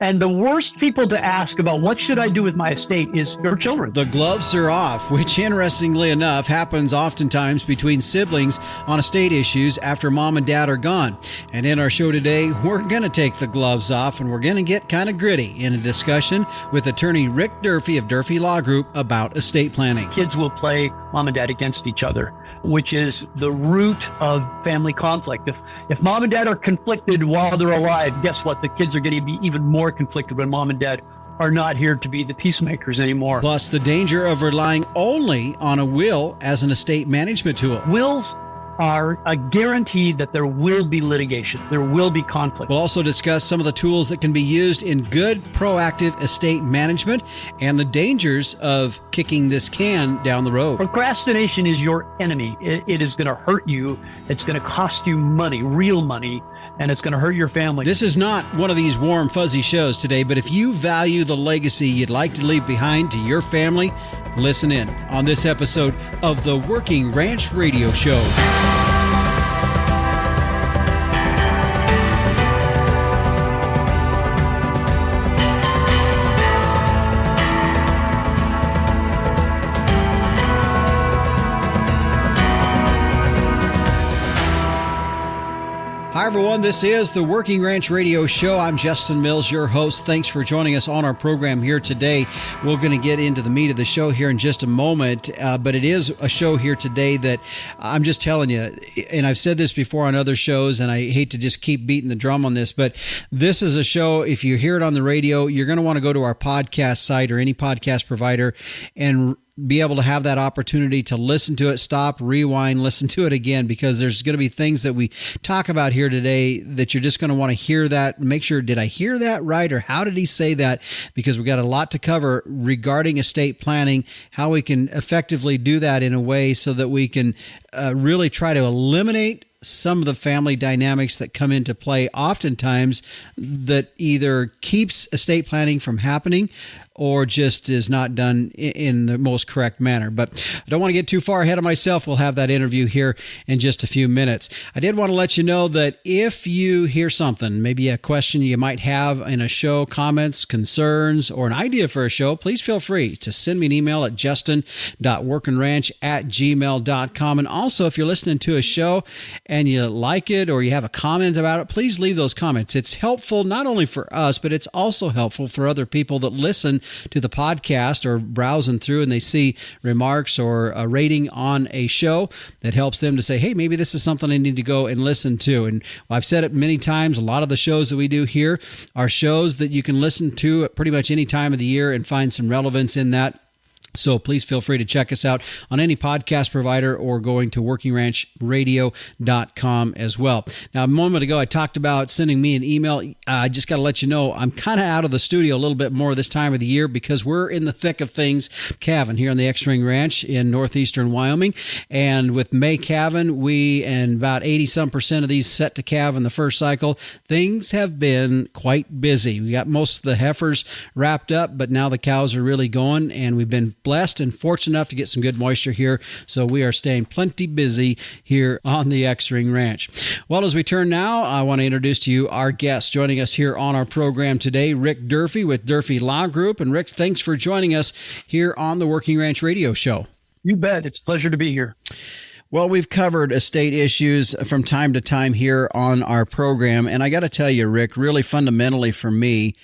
And the worst people to ask about what should I do with my estate is your children. The gloves are off, which interestingly enough happens oftentimes between siblings on estate issues after mom and dad are gone. And in our show today, we're going to take the gloves off and we're going to get kind of gritty in a discussion with attorney Rick Durfee of Durfee Law Group about estate planning. Kids will play mom and dad against each other, which is the root of family conflict. If mom and dad are conflicted while they're alive, guess what? The kids are going to be even more conflicted when mom and dad are not here to be the peacemakers anymore. Plus, the danger of relying only on a will as an estate management tool. Wills are a guarantee that there will be litigation. There will be conflict. We'll also discuss some of the tools that can be used in good, proactive estate management and the dangers of kicking this can down the road. Procrastination is your enemy. It is going to hurt you. It's going to cost you money, real money, and it's going to hurt your family. This is not one of these warm, fuzzy shows today, but if you value the legacy you'd like to leave behind to your family, listen in on this episode of the Working Ranch Radio Show. Hi, everyone. This is the Working Ranch Radio Show. I'm Justin Mills, your host. Thanks for joining us on our program here today. We're going to get into the meat of the show here in just a moment, but it is a show here today that I'm just telling you, and I've said this before on other shows, and I hate to just keep beating the drum on this, but this is a show, if you hear it on the radio, you're going to want to go to our podcast site or any podcast provider and be able to have that opportunity to listen to it, stop, rewind, listen to it again, because there's going to be things that we talk about here today that you're just going to want to hear that, make sure, did I hear that right, or how did he say that? Because we got a lot to cover regarding estate planning, how we can effectively do that in a way so that we can really try to eliminate some of the family dynamics that come into play oftentimes that either keeps estate planning from happening or just is not done in the most correct manner. But I don't want to get too far ahead of myself. We'll have that interview here in just a few minutes. I did want to let you know that if you hear something, maybe a question you might have in a show, comments, concerns, or an idea for a show, please feel free to send me an email at justin.workingranch@gmail.com. And also, if you're listening to a show and you like it or you have a comment about it, please leave those comments. It's helpful not only for us, but it's also helpful for other people that listen to the podcast or browsing through and they see remarks or a rating on a show that helps them to say, hey, maybe this is something I need to go and listen to. And I've said it many times, a lot of the shows that we do here are shows that you can listen to at pretty much any time of the year and find some relevance in that. So please feel free to check us out on any podcast provider or going to workingranchladio.com as well. Now, a moment ago, I talked about sending me an email. I just got to let you know, I'm kind of out of the studio a little bit more this time of the year because we're in the thick of things calving here on the X-Ring Ranch in northeastern Wyoming. And with May calving, we and about 80% of these set to calve in the first cycle. Things have been quite busy. We got most of the heifers wrapped up, but now the cows are really going, and we've been blessed and fortunate enough to get some good moisture here, so we are staying plenty busy here on the X-Ring Ranch. Well, as we turn now, I want to introduce to you our guest joining us here on our program today, Rick Durfee with Durfee Law Group. And Rick, thanks for joining us here on the Working Ranch Radio Show. You bet. It's a pleasure to be here. Well, we've covered estate issues from time to time here on our program, and I got to tell you, Rick, really fundamentally for me,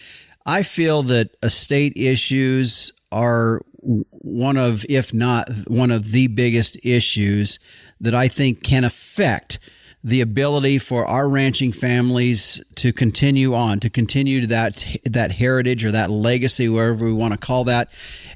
I feel that estate issues are one of, if not one of the biggest issues that I think can affect the ability for our ranching families to continue on, to continue that heritage or that legacy, wherever we want to call that.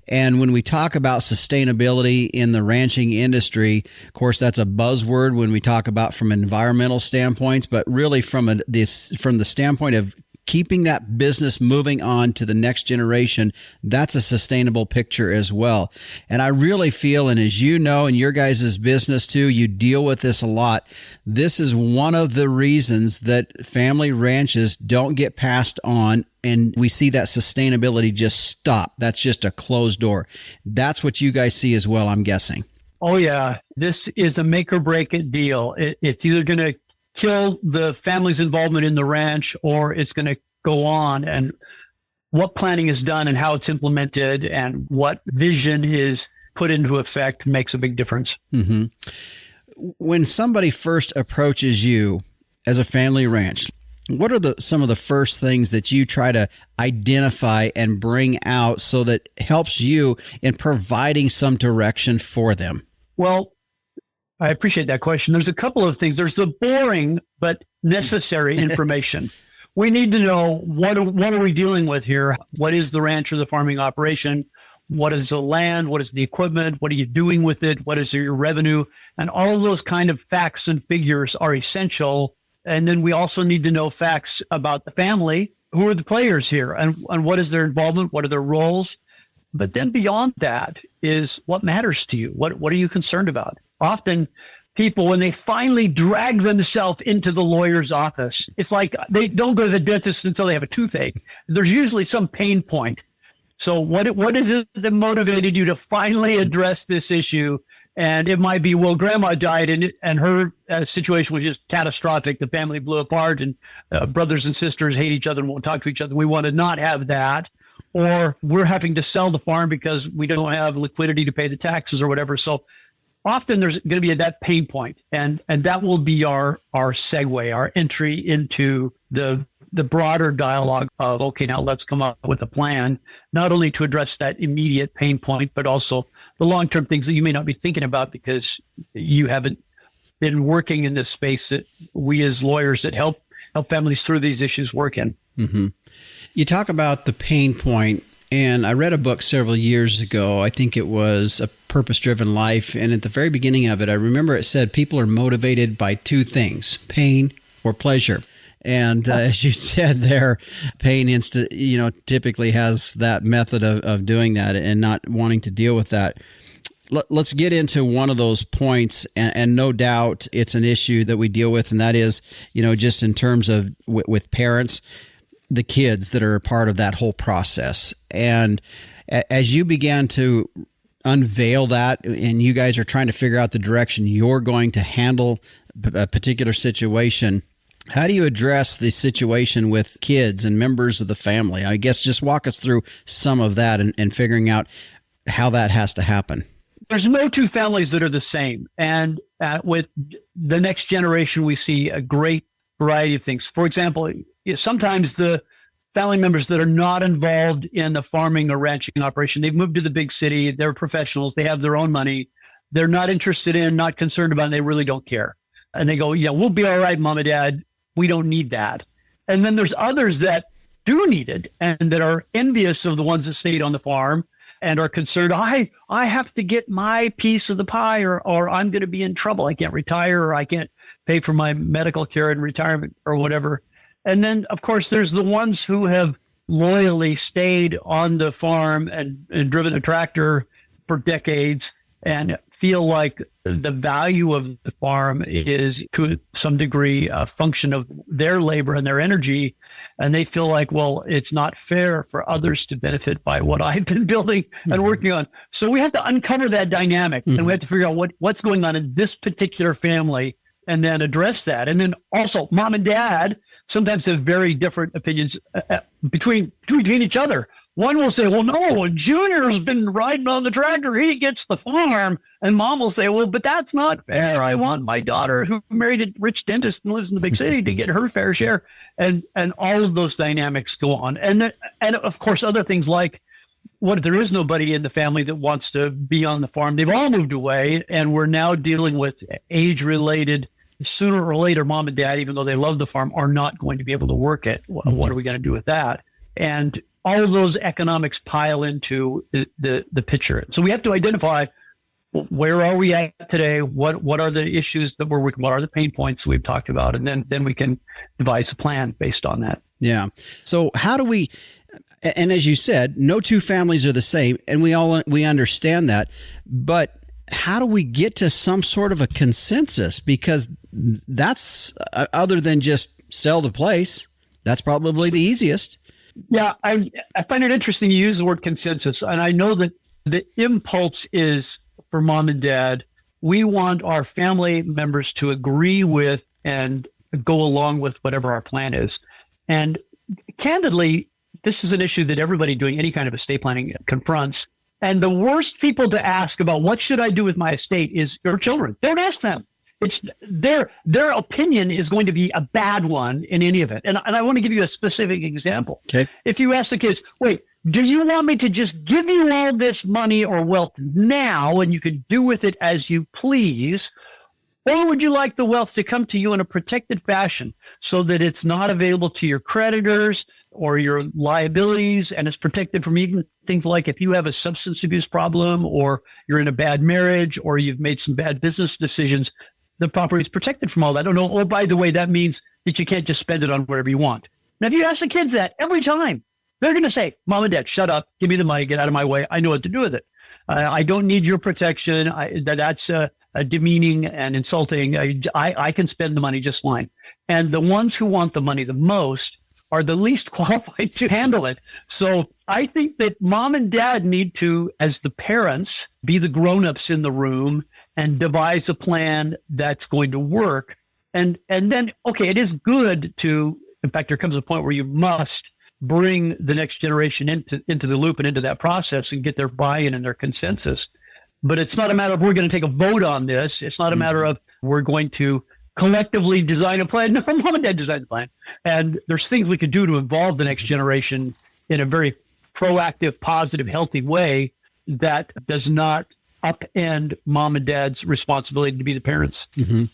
And when we talk about sustainability in the ranching industry, of course, that's a buzzword when we talk about from environmental standpoints, but really from the standpoint of keeping that business moving on to the next generation, that's a sustainable picture as well. And I really feel, and as you know, in your guys' business too, you deal with this a lot. This is one of the reasons that family ranches don't get passed on, and we see that sustainability just stop. That's just a closed door. That's what you guys see as well, I'm guessing. Oh, yeah. This is a make or break it deal. It's either going to kill the family's involvement in the ranch or it's going to go on. And what planning is done and how it's implemented and what vision is put into effect makes a big difference. Mm-hmm. When somebody first approaches you as a family ranch, what are some of the first things that you try to identify and bring out so that helps you in providing some direction for them? Well, I appreciate that question. There's a couple of things. There's the boring but necessary information. We need to know what are we dealing with here? What is the ranch or the farming operation? What is the land? What is the equipment? What are you doing with it? What is your revenue? And all of those kind of facts and figures are essential. And then we also need to know facts about the family. Who are the players here? And what is their involvement? What are their roles? But then beyond that is what matters to you. What are you concerned about? Often people, when they finally drag themselves into the lawyer's office, it's like they don't go to the dentist until they have a toothache. There's usually some pain point. So what is it that motivated you to finally address this issue? And it might be, well, grandma died and her situation was just catastrophic. The family blew apart and brothers and sisters hate each other and won't talk to each other. We want to not have that. Or we're having to sell the farm because we don't have liquidity to pay the taxes or whatever. So often there's going to be that pain point, and that will be our segue, our entry into the broader dialogue of, okay, now let's come up with a plan, not only to address that immediate pain point, but also the long-term things that you may not be thinking about because you haven't been working in this space that we as lawyers that help families through these issues work in. Mm-hmm. You talk about the pain point, and I read a book several years ago. I think it was A Purpose-Driven Life. And at the very beginning of it, I remember it said people are motivated by two things, pain or pleasure. And as you said there, pain typically has that method of doing that and not wanting to deal with that. Let's get into one of those points, and no doubt it's an issue that we deal with, and that is, just in terms of with parents, the kids that are a part of that whole process. And as you began to unveil that, and you guys are trying to figure out the direction you're going to handle a particular situation, how do you address the situation with kids and members of the family? I guess just walk us through some of that and figuring out how that has to happen. There's no two families that are the same. And with the next generation, we see a great variety of things. For example, sometimes the family members that are not involved in the farming or ranching operation, they've moved to the big city, they're professionals, they have their own money, they're not interested in, not concerned about, and they really don't care. And they go, yeah, we'll be all right, mom and dad. We don't need that. And then there's others that do need it and that are envious of the ones that stayed on the farm and are concerned, I have to get my piece of the pie or I'm going to be in trouble. I can't retire or I can't pay for my medical care in retirement or whatever. And then, of course, there's the ones who have loyally stayed on the farm and driven a tractor for decades and feel like the value of the farm is to some degree a function of their labor and their energy. And they feel like, well, it's not fair for others to benefit by what I've been building and working on. So we have to uncover that dynamic and we have to figure out what's going on in this particular family and then address that. And then also mom and dad sometimes have very different opinions between each other. One will say, well, no, Junior's been riding on the tractor. He gets the farm. And mom will say, well, but that's not fair. I want my daughter who married a rich dentist and lives in the big city to get her fair share. And all of those dynamics go on. And of course, other things like, what if there is nobody in the family that wants to be on the farm? They've all moved away. And we're now dealing with age-related, sooner or later, mom and dad, even though they love the farm, are not going to be able to work it. What are we going to do with that? And all of those economics pile into the picture. So we have to identify, where are we at today? What are the issues that we're working? What are the pain points we've talked about? And then we can devise a plan based on that. Yeah. So how do we, and as you said, no two families are the same, and we understand that, but how do we get to some sort of a consensus? Because that's, other than just sell the place, that's probably the easiest. Yeah, I find it interesting you use the word consensus. And I know that the impulse is for mom and dad, we want our family members to agree with and go along with whatever our plan is. And candidly, this is an issue that everybody doing any kind of estate planning confronts. And the worst people to ask about what should I do with my estate is your children. Don't ask them. It's their opinion is going to be a bad one in any event. And I want to give you a specific example. Okay. If you ask the kids, wait, do you want me to just give you all this money or wealth now and you can do with it as you please? Or would you like the wealth to come to you in a protected fashion so that it's not available to your creditors or your liabilities, and it's protected from even things like if you have a substance abuse problem or you're in a bad marriage or you've made some bad business decisions, the property is protected from all that. Oh, by the way, that means that you can't just spend it on whatever you want. Now, if you ask the kids that every time, they're going to say, Mom and Dad, shut up, give me the money, get out of my way. I know what to do with it. I don't need your protection. That's demeaning and insulting. I can spend the money just fine. And the ones who want the money the most are the least qualified to handle it. So I think that Mom and Dad need to, as the parents, be the grown-ups in the room and devise a plan that's going to work. And then, okay, it is good to, in fact, there comes a point where you must bring the next generation into the loop and into that process and get their buy-in and their consensus. But it's not a matter of we're going to take a vote on this. It's not a matter of we're going to collectively design a plan. No, Mom and Dad designed the plan. And there's things we could do to involve the next generation in a very proactive, positive, healthy way that does not upend Mom and Dad's responsibility to be the parents. Mm-hmm.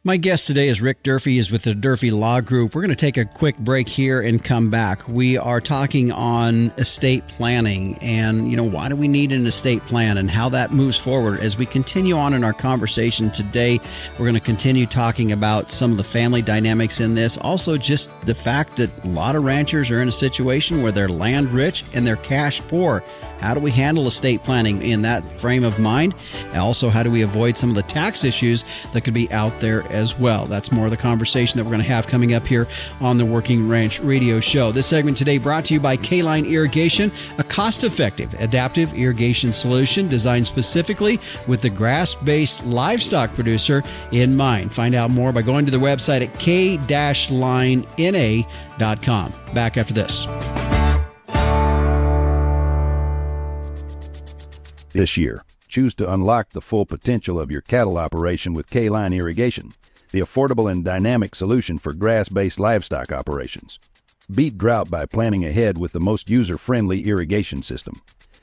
My guest today is Rick Durfee. He's with the Durfee Law Group. We're going to take a quick break here and come back. We are talking on estate planning and, why do we need an estate plan and how that moves forward. As we continue on in our conversation today, we're going to continue talking about some of the family dynamics in this. Also, just the fact that a lot of ranchers are in a situation where they're land rich and they're cash poor. How do we handle estate planning in that frame of mind? And also, how do we avoid some of the tax issues that could be out there as well? That's more of the conversation that we're going to have coming up here on the Working Ranch Radio Show. This segment today brought to you by K-Line Irrigation, a cost-effective adaptive irrigation solution designed specifically with the grass-based livestock producer in mind. Find out more by going to the website at k-linena.com. Back after this. This year, choose to unlock the full potential of your cattle operation with K-Line Irrigation, the affordable and dynamic solution for grass-based livestock operations. Beat drought by planning ahead with the most user-friendly irrigation system.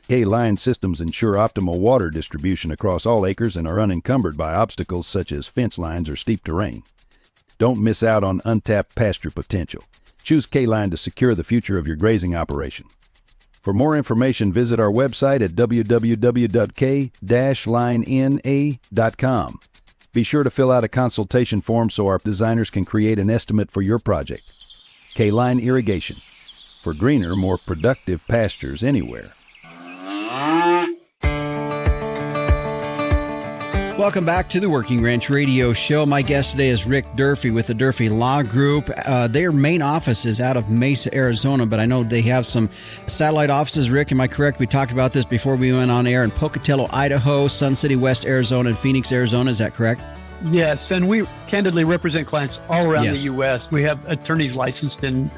K-Line systems ensure optimal water distribution across all acres and are unencumbered by obstacles such as fence lines or steep terrain. Don't miss out on untapped pasture potential. Choose K-Line to secure the future of your grazing operation. For more information, visit our website at www.k-linena.com. Be sure to fill out a consultation form so our designers can create an estimate for your project. K-Line Irrigation, for greener, more productive pastures anywhere. Welcome back to the Working Ranch Radio Show. My guest today is Rick Durfee with the Durfee Law Group. Their main office is out of Mesa, Arizona, but I know they have some satellite offices. Rick, am I correct? We talked about this before we went on air in Pocatello, Idaho, Sun City, West Arizona, and Phoenix, Arizona. Is that correct? Yes, and we candidly represent clients all around Yes. the U.S. We have attorneys licensed in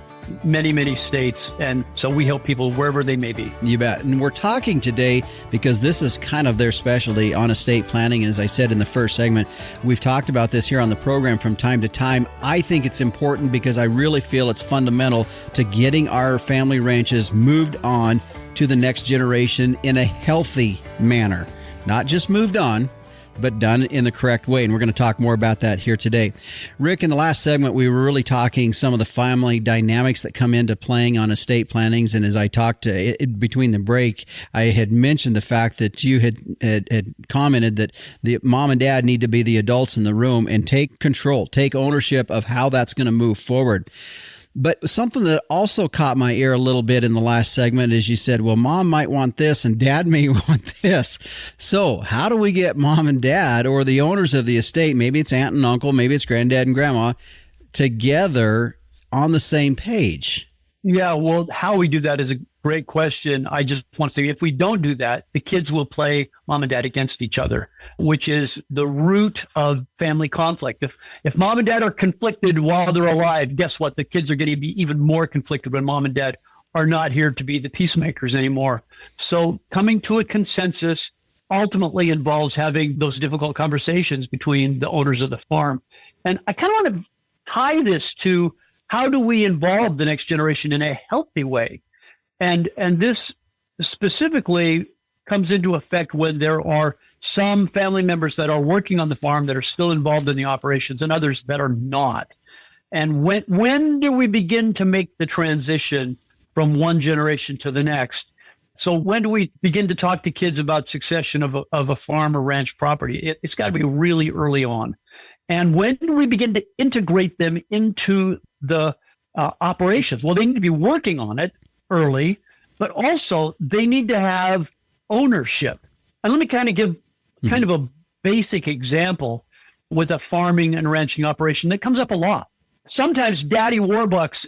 many, many states, and so we help people wherever they may be. You bet. And we're talking today because this is kind of their specialty on estate planning. And as I said in the first segment, we've talked about this here on the program from time to time. I think it's important because I really feel it's fundamental to getting our family ranches moved on to the next generation in a healthy manner. Not just moved on, but done in the correct way. And we're going to talk more about that here today. Rick, in the last segment, we were really talking some of the family dynamics that come into playing on estate plannings. And as I talked between the break, I had mentioned the fact that you had commented that the mom and dad need to be the adults in the room and take control, take ownership of how that's going to move forward. But something that also caught my ear a little bit in the last segment is you said, well, mom might want this and dad may want this. So how do we get mom and dad or the owners of the estate, maybe it's aunt and uncle, maybe it's granddad and grandma, together on the same page? Yeah, well, how we do that is a great question. I just want to say if we don't do that, the kids will play mom and dad against each other, which is the root of family conflict. If mom and dad are conflicted while they're alive, guess what? The kids are going to be even more conflicted when mom and dad are not here to be the peacemakers anymore. So coming to a consensus ultimately involves having those difficult conversations between the owners of the farm. And I kind of want to tie this to how do we involve the next generation in a healthy way? And this specifically comes into effect when there are some family members that are working on the farm that are still involved in the operations and others that are not. And when do we begin to make the transition from one generation to the next? So when do we begin to talk to kids about succession of a farm or ranch property? It's got to be really early on. And when do we begin to integrate them into the operations? Well, they need to be working on it early, but also they need to have ownership. And let me kind of give kind of a basic example with a farming and ranching operation that comes up a lot. Sometimes daddy warbucks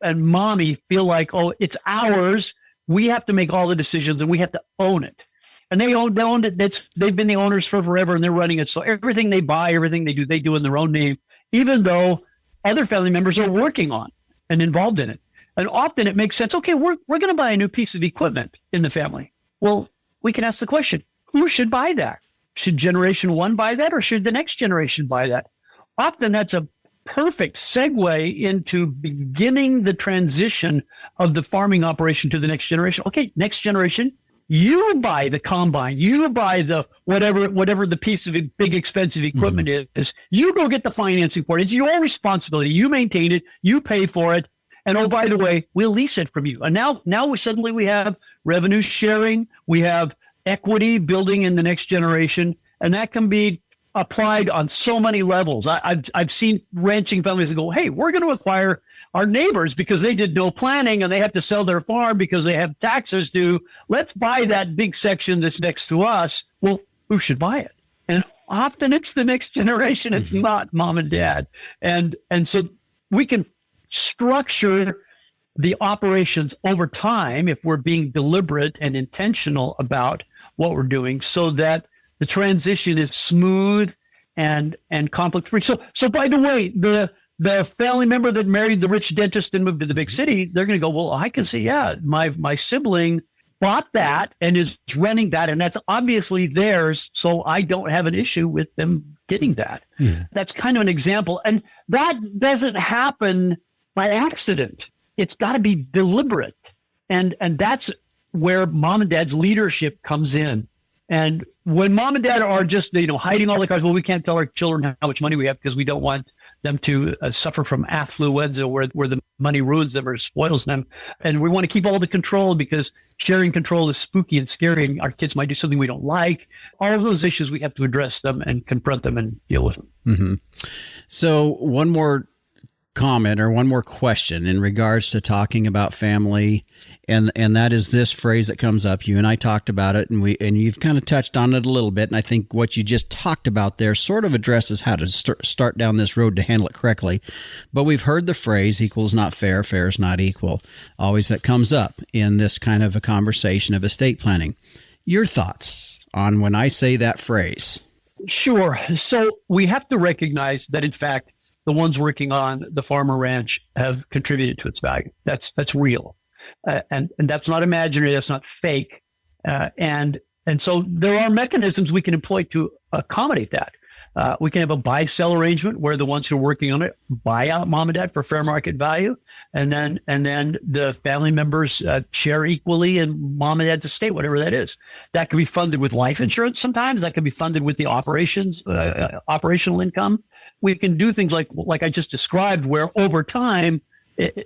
and mommy feel like, oh, it's ours. We have to make all the decisions and we have to own it. And they own it. They've been the owners for forever and they're running it. So everything they buy, everything they do in their own name, even though other family members are working on and involved in it. And often it makes sense. Okay, we're going to buy a new piece of equipment in the family. Well, we can ask the question, who should buy that? Should generation one buy that or should the next generation buy that? Often that's a perfect segue into beginning the transition of the farming operation to the next generation. Okay, next generation, you buy the combine, you buy the whatever the piece of big expensive equipment is. You go get the financing for it. It's your responsibility. You maintain it, you pay for it. And oh, by the way, we'll lease it from you. And now suddenly we have revenue sharing, we have equity building in the next generation, and that can be applied on so many levels. I've seen ranching families that go, hey, we're going to acquire our neighbors because they did no planning and they have to sell their farm because they have taxes due. Let's buy that big section that's next to us. Well, who should buy it? And often it's the next generation. It's not mom and dad. And so we can structure the operations over time if we're being deliberate and intentional about what we're doing so that the transition is smooth and conflict-free. So by the way, the family member that married the rich dentist and moved to the big city, they're going to go, well, I can see, yeah, my sibling bought that and is renting that, and that's obviously theirs, so I don't have an issue with them getting that. Yeah. That's kind of an example. And that doesn't happen by accident. It's got to be deliberate. And that's where mom and dad's leadership comes in. And when mom and dad are just, hiding all the cards, well, we can't tell our children how much money we have because we don't want them to suffer from affluenza where the money ruins them or spoils them. And we want to keep all the control because sharing control is spooky and scary and our kids might do something we don't like. All of those issues, we have to address them and confront them and deal with them. Mm-hmm. So one more comment or one more question in regards to talking about family, and that is this phrase that comes up. You and I talked about it, and you've kind of touched on it a little bit, and I think what you just talked about there sort of addresses how to start down this road to handle it correctly. But we've heard the phrase equal is not fair, fair is not equal. Always that comes up in this kind of a conversation of estate planning. Your thoughts on when I say that phrase? Sure. So we have to recognize that, in fact, the ones working on the farm or ranch have contributed to its value. That's real. And that's not imaginary. That's not fake. And so there are mechanisms we can employ to accommodate that. We can have a buy-sell arrangement where the ones who are working on it buy out mom and dad for fair market value. And then the family members share equally in mom and dad's estate, whatever that is. That can be funded with life insurance sometimes. That can be funded with the operational income. We can do things like I just described, where over time,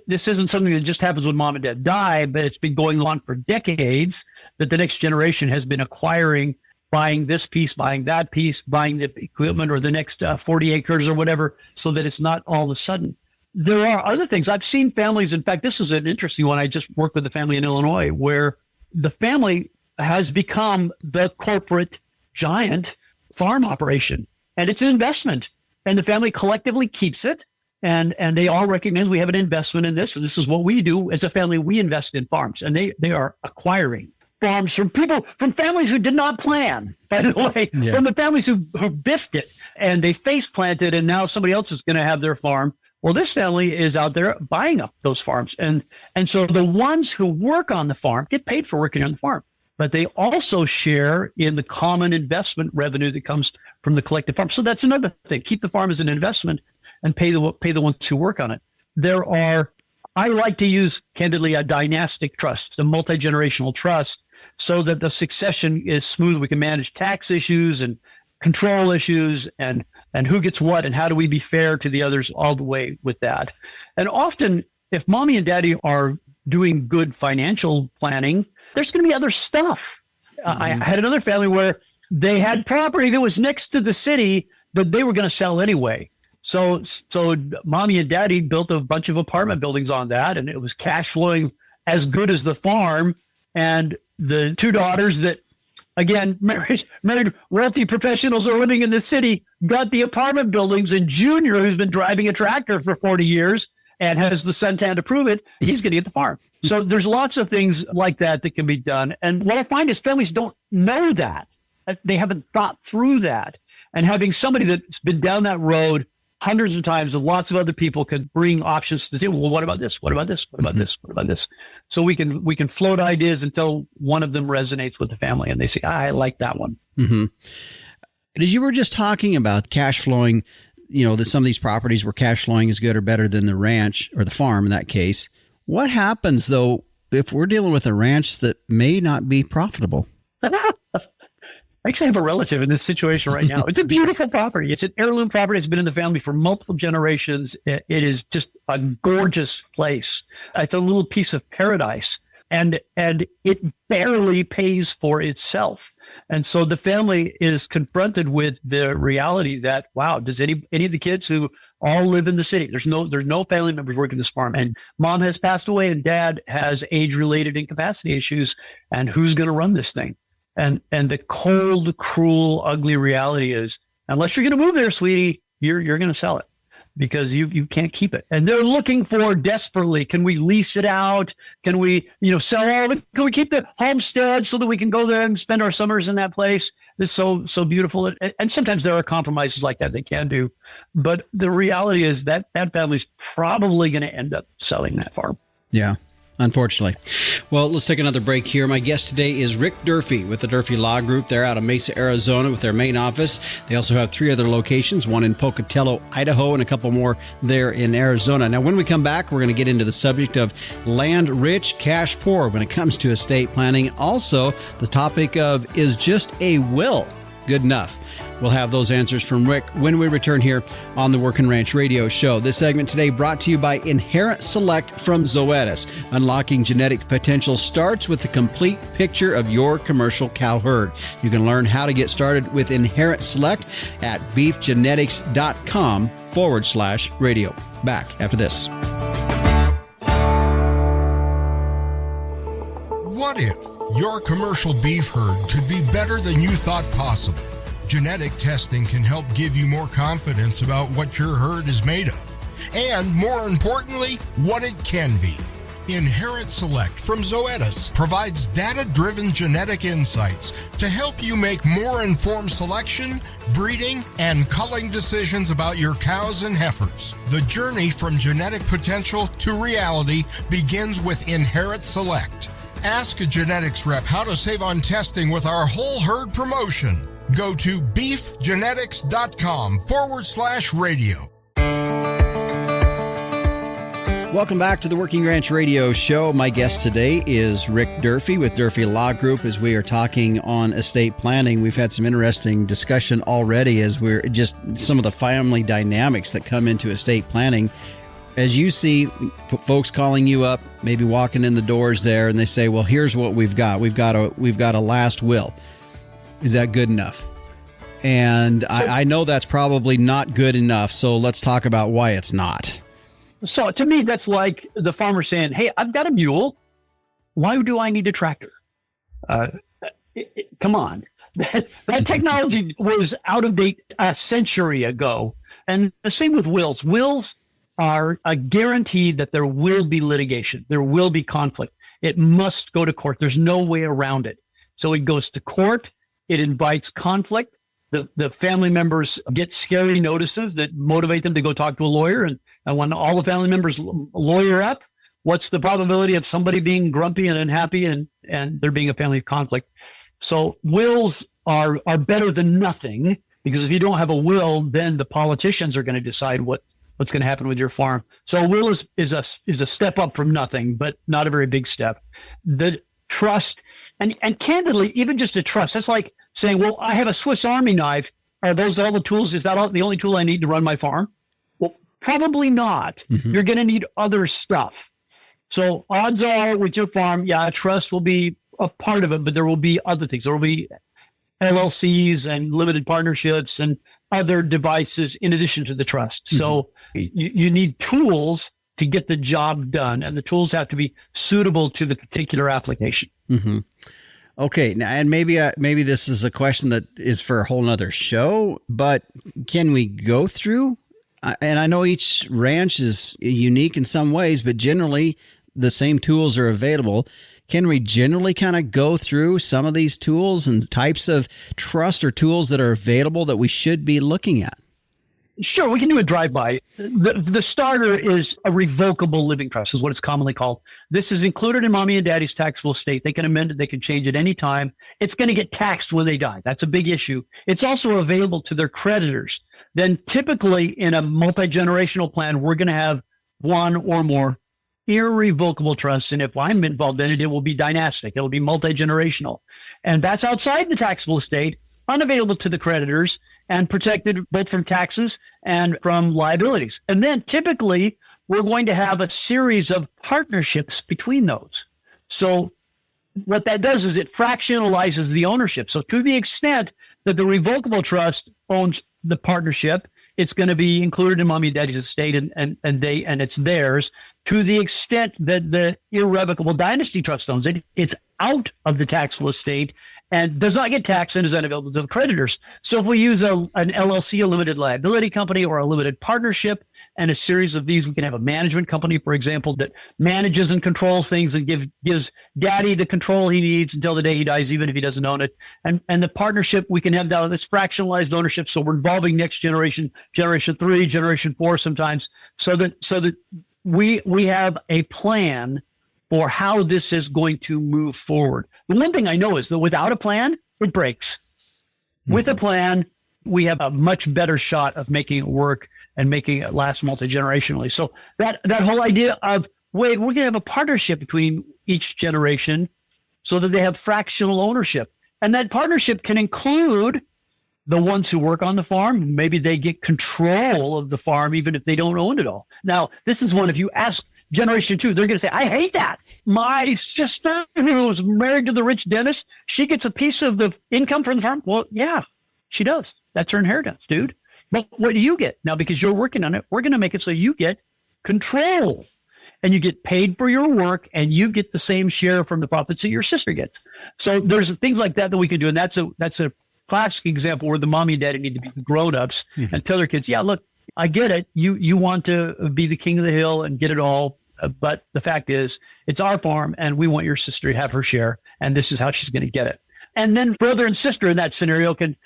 this isn't something that just happens when mom and dad die, but it's been going on for decades, that the next generation has been acquiring, buying this piece, buying that piece, buying the equipment or the next 40 acres or whatever, so that it's not all of a sudden. There are other things. I've seen families, in fact, this is an interesting one. I just worked with a family in Illinois where the family has become the corporate giant farm operation, and it's an investment. And the family collectively keeps it, and they all recognize we have an investment in this, and this is what we do as a family. We invest in farms, and they are acquiring farms from families who did not plan, by the way, from the families who biffed it, and they face planted, and now somebody else is going to have their farm. Well, this family is out there buying up those farms. And so the ones who work on the farm get paid for working on the farm, but they also share in the common investment revenue that comes from the collective farm. So that's another thing. Keep the farm as an investment and pay the ones who work on it. I like to use, candidly, a dynastic trust, a multi-generational trust, so that the succession is smooth. We can manage tax issues and control issues and who gets what and how do we be fair to the others all the way with that. And often, if mommy and daddy are doing good financial planning, there's going to be other stuff. I had another family where they had property that was next to the city that they were going to sell anyway. So mommy and daddy built a bunch of apartment buildings on that, and it was cash flowing as good as the farm. And the two daughters that, again, married wealthy professionals are living in the city, got the apartment buildings, and Junior, who's been driving a tractor for 40 years and has the suntan to prove it, he's going to get the farm. So there's lots of things like that can be done. And what I find is families don't know that. They haven't thought through that. And having somebody that's been down that road hundreds of times and lots of other people can bring options to say, well, what about this? What about this? What about this? What about this? So we can float ideas until one of them resonates with the family and they say, I like that one. Mm-hmm. As you were just talking about cash flowing, that some of these properties where cash flowing is good or better than the ranch or the farm in that case. What happens, though, if we're dealing with a ranch that may not be profitable? I actually have a relative in this situation right now. It's a beautiful property. It's an heirloom property. It's been in the family for multiple generations. It is just a gorgeous place. It's a little piece of paradise, and it barely pays for itself. And so the family is confronted with the reality that, wow, does any of the kids who all live in the city, there's no family members working this farm, and mom has passed away and dad has age-related incapacity issues, and who's going to run this thing? And the cold, cruel, ugly reality is, unless you're going to move there, sweetie, you're going to sell it because you can't keep it. And they're looking for desperately, can we lease it out? Can we, sell all of it? Can we keep the homestead so that we can go there and spend our summers in that place? It's so beautiful. And sometimes there are compromises like that they can do. But the reality is that family's probably going to end up selling that farm. Yeah. Unfortunately. Well, let's take another break here. My guest today is Rick Durfee with the Durfee Law Group. They're out of Mesa, Arizona with their main office. They also have 3 other locations, one in Pocatello, Idaho, and a couple more there in Arizona. Now, when we come back, we're going to get into the subject of land rich, cash poor when it comes to estate planning. Also, the topic of, is just a will good enough? We'll have those answers from Rick when we return here on the Workin' Ranch Radio Show. This segment today brought to you by Inherent Select from Zoetis. Unlocking genetic potential starts with the complete picture of your commercial cow herd. You can learn how to get started with Inherent Select at beefgenetics.com/radio. Back after this. What if your commercial beef herd could be better than you thought possible? Genetic testing can help give you more confidence about what your herd is made of, and more importantly, what it can be. Inherent Select from Zoetis provides data-driven genetic insights to help you make more informed selection, breeding, and culling decisions about your cows and heifers. The journey from genetic potential to reality begins with Inherent Select. Ask a genetics rep how to save on testing with our whole herd promotion. Go to beefgenetics.com/radio. Welcome back to the Working Ranch Radio Show. My guest today is Rick Durfee with Durfee Law Group. As we are talking on estate planning, we've had some interesting discussion already as we're just some of the family dynamics that come into estate planning. As you see folks calling you up, maybe walking in the doors there, and they say, well, here's what we've got. We've got a last will. Is that good enough? And I know that's probably not good enough. So let's talk about why it's not. So to me, that's like the farmer saying, hey, I've got a mule. Why do I need a tractor? Come on. That technology was out of date a century ago. And the same with wills. Wills are a guarantee that there will be litigation. There will be conflict. It must go to court. There's no way around it. So it goes to court. It invites conflict. The family members get scary notices that motivate them to go talk to a lawyer. And when all the family members lawyer up, what's the probability of somebody being grumpy and unhappy and there being a family conflict? So wills are better than nothing, because if you don't have a will, then the politicians are going to decide what's going to happen with your farm. So a will is a step up from nothing, but not a very big step. The trust, and candidly, even just a trust, that's like saying, well, I have a Swiss Army knife. Are those all the tools? Is that the only tool I need to run my farm? Well, probably not. You're going to need other stuff. So odds are with your farm, trust will be a part of it, but there will be other things. There will be LLCs and limited partnerships and other devices in addition to the trust. So you need tools to get the job done, and the tools have to be suitable to the particular application. Okay, now, and maybe this is a question that is for a whole nother show, but can we go through? And I know each ranch is unique in some ways, but generally the same tools are available. Can we generally kind of go through some of these tools and types of trust or tools that are available that we should be looking at? Sure, we can do a drive-by. The starter is a revocable living trust, is what it's commonly called. This is included in mommy and daddy's taxable estate. They can amend it. They can change it any time. It's going to get taxed when they die. That's a big issue. It's also available to their creditors. Then typically in a multi-generational plan, we're going to have one or more irrevocable trusts. And if I'm involved in it, it will be dynastic. It'll be multi-generational. And that's outside the taxable estate, unavailable to the creditors, and protected both from taxes and from liabilities. And then typically we're going to have a series of partnerships between those. So what that does is it fractionalizes the ownership. So to the extent that the revocable trust owns the partnership, it's going to be included in mommy and daddy's estate and it's theirs. To the extent that the irrevocable dynasty trust owns it, it's out of the taxable estate and does not get taxed and is unavailable to the creditors. So if we use an LLC, a limited liability company, or a limited partnership, and a series of these, we can have a management company, for example, that manages and controls things and gives daddy the control he needs until the day he dies, even if he doesn't own it. And the partnership, we can have this fractionalized ownership. So we're involving next generation, generation 3, generation 4 sometimes, so that we have a plan for how this is going to move forward. The one thing I know is that without a plan, it breaks. With a plan, we have a much better shot of making it work and making it last multi-generationally. So that whole idea of, we're going to have a partnership between each generation so that they have fractional ownership. And that partnership can include the ones who work on the farm. Maybe they get control of the farm, even if they don't own it all. Now, this is one, if you ask generation 2, they're going to say, I hate that. My sister, who was married to the rich dentist, she gets a piece of the income from the farm. Well, yeah, she does. That's her inheritance, dude. But what do you get? Now, because you're working on it, we're going to make it so you get control and you get paid for your work and you get the same share from the profits that your sister gets. So there's things like that we can do. And that's a classic example where the mommy and daddy need to be grown-ups and tell their kids, yeah, look, I get it. You want to be the king of the hill and get it all. But the fact is, it's our farm and we want your sister to have her share. And this is how she's going to get it. And then brother and sister in that scenario can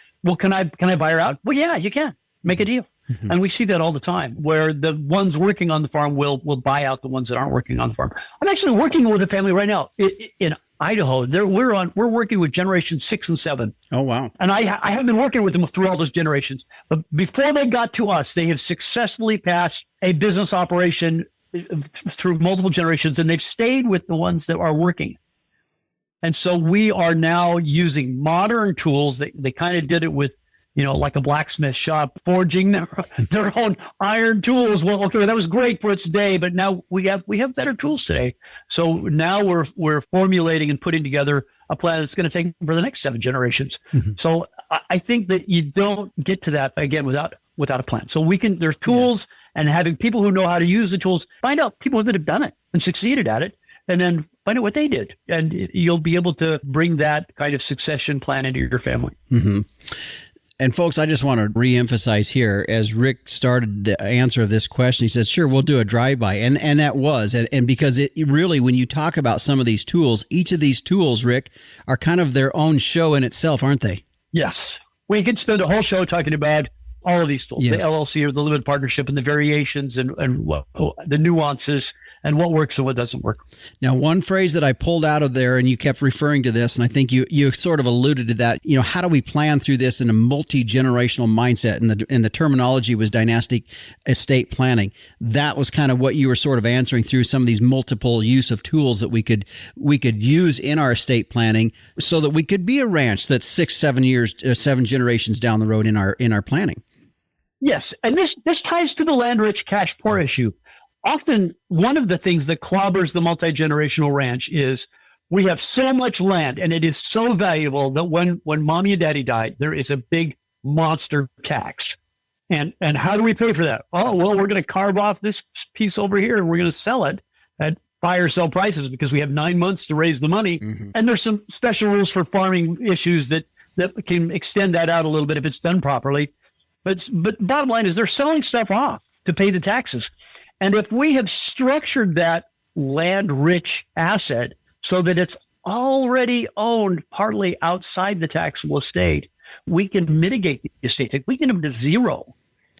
I buy her out? Well, yeah, you can. Make a deal. And we see that all the time where the ones working on the farm will buy out the ones that aren't working on the farm. I'm actually working with a family right now in Idaho. We're working with generation 6 and 7. Oh, wow. And I have been working with them through all those generations. But before they got to us, they have successfully passed a business operation through multiple generations, and they've stayed with the ones that are working. And so we are now using modern tools. They kind of did it with, like a blacksmith shop, forging their own iron tools. Well, okay, that was great for its day, but now we have better tools today. So now we're formulating and putting together a plan that's going to take for the next 7 generations. So I think that you don't get to that again without a plan. So there's tools and having people who know how to use the tools, find out people that have done it and succeeded at it, and then find out what they did. And you'll be able to bring that kind of succession plan into your family. And folks, I just want to reemphasize here, as Rick started the answer of this question, he said, sure, we'll do a drive-by. And that was, and because it really, when you talk about some of these tools, each of these tools, Rick, are kind of their own show in itself, aren't they? Yes. We could spend a whole show talking about all of these tools, Yes. the LLC or the limited partnership, and the variations and the nuances and what works and what doesn't work. Now, one phrase that I pulled out of there, and you kept referring to this, and I think you sort of alluded to that. How do we plan through this in a multi-generational mindset? And the terminology was dynastic estate planning. That was kind of what you were sort of answering through some of these multiple use of tools that we could use in our estate planning, so that we could be a ranch that's 7 generations down the road in our planning. Yes, and this ties to the land-rich, cash-poor issue. Often, one of the things that clobbers the multi-generational ranch is we have so much land, and it is so valuable that when mommy and daddy died, there is a big monster tax. And how do we pay for that? Oh, well, we're going to carve off this piece over here, and we're going to sell it at buy or sell prices because we have 9 months to raise the money. Mm-hmm. And there's some special rules for farming issues that can extend that out a little bit if it's done properly. But bottom line is they're selling stuff off to pay the taxes. And if we have structured that land-rich asset so that it's already owned partly outside the taxable estate, we can mitigate the estate tax. We can have to zero.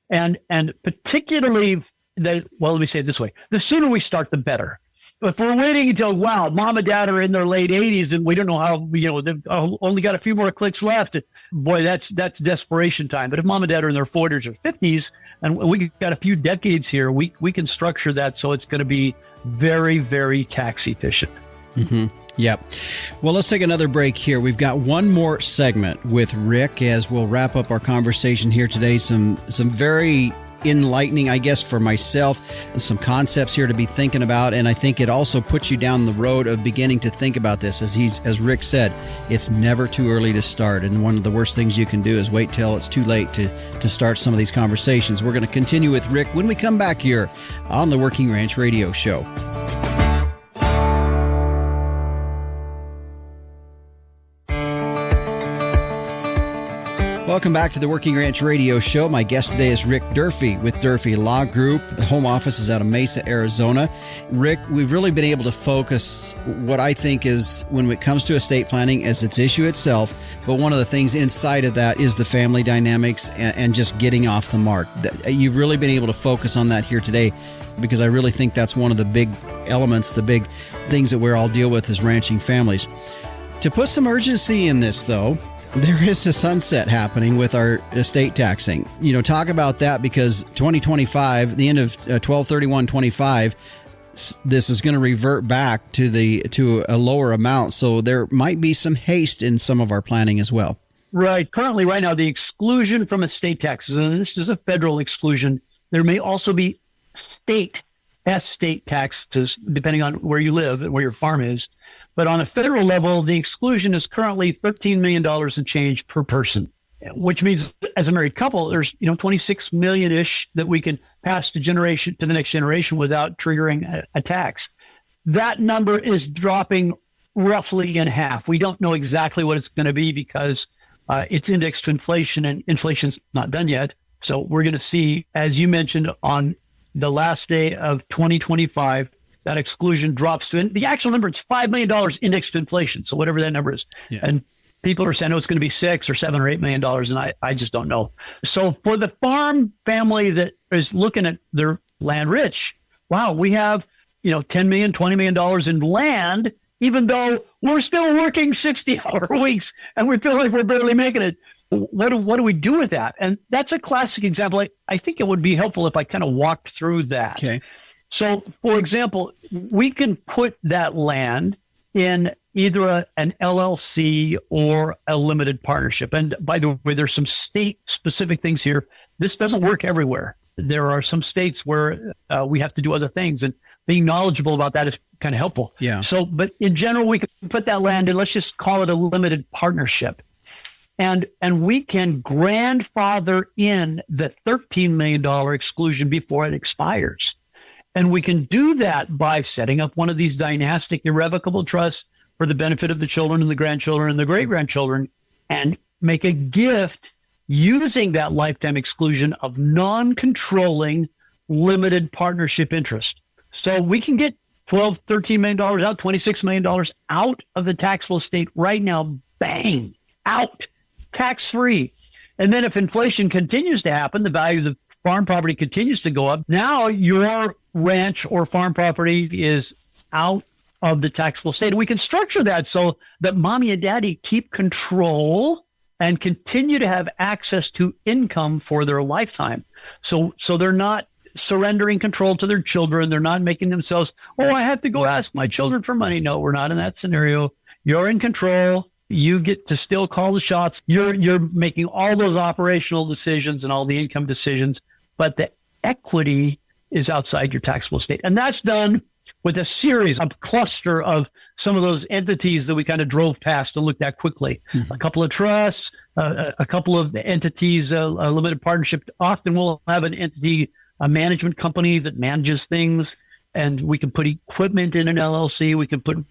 And particularly, let me say it this way, the sooner we start, the better. If we're waiting until, mom and dad are in their late 80s and we don't know how, they've only got a few more clicks left, boy, that's desperation time. But if mom and dad are in their 40s or 50s and we got a few decades here, we can structure that so it's going to be very, very tax efficient. Mm-hmm. Yep. Well, let's take another break here. We've got one more segment with Rick as we'll wrap up our conversation here today. Some very enlightening, I guess, for myself, some concepts here to be thinking about. And I think it also puts you down the road of beginning to think about this. As Rick said, it's never too early to start. And one of the worst things you can do is wait till it's too late to start some of these conversations. We're going to continue with Rick when we come back here on the Working Ranch Radio Show. Welcome back to the Working Ranch Radio Show. My guest today is Rick Durfee with Durfee Law Group. The home office is out of Mesa, Arizona. Rick, we've really been able to focus what I think is, when it comes to estate planning, as its issue itself, but one of the things inside of that is the family dynamics and just getting off the mark. You've really been able to focus on that here today, because I really think that's one of the big elements, the big things that we all deal with as ranching families. To put some urgency in this, though, there is a sunset happening with our estate taxing. Talk about that, because 2025, the end of 12/31/25, this is going to revert back to a lower amount. So there might be some haste in some of our planning as well. Right. Currently, right now, the exclusion from estate taxes, and this is a federal exclusion. There may also be state taxes, depending on where you live and where your farm is. But on a federal level, the exclusion is currently $13 million and change per person, which means as a married couple, there's 26 million-ish that we can pass to the next generation without triggering a tax. That number is dropping roughly in half. We don't know exactly what it's going to be because it's indexed to inflation, and inflation's not done yet. So we're going to see, as you mentioned, on the last day of 2025, that exclusion drops to the actual number. It's $5 million indexed to inflation. So whatever that number is. Yeah. And people are saying, it's going to be $6 or $7 or $8 million. And I just don't know. So for the farm family that is looking at their land rich, we have, $10 million, $20 million in land, even though we're still working 60-hour weeks and we feel like we're barely making it. What do we do with that? And that's a classic example. I think it would be helpful if I kind of walked through that. Okay. So, for example, we can put that land in either an LLC or a limited partnership. And by the way, there's some state-specific things here. This doesn't work everywhere. There are some states where we have to do other things, and being knowledgeable about that is kind of helpful. Yeah. So, but in general, we can put that land in, let's just call it a limited partnership. And we can grandfather in the $13 million exclusion before it expires. And we can do that by setting up one of these dynastic irrevocable trusts for the benefit of the children and the grandchildren and the great-grandchildren, and make a gift using that lifetime exclusion of non-controlling limited partnership interest. So we can get $12, $13 million out, $26 million out of the taxable estate right now. Bang, out, tax-free. And then if inflation continues to happen, the value of the farm property continues to go up. Now your ranch or farm property is out of the taxable estate. We can structure that so that mommy and daddy keep control and continue to have access to income for their lifetime. So they're not surrendering control to their children. They're not making themselves, oh, I have to go ask my children for money. No, we're not in that scenario. You're in control. You get to still call the shots. You're making all those operational decisions and all the income decisions, but the equity is outside your taxable estate. And that's done with a series, a cluster of some of those entities that we kind of drove past and looked at quickly. Mm-hmm. A couple of trusts, a couple of entities, a limited partnership. Often we'll have an entity, a management company that manages things, and we can put equipment in an LLC. We can put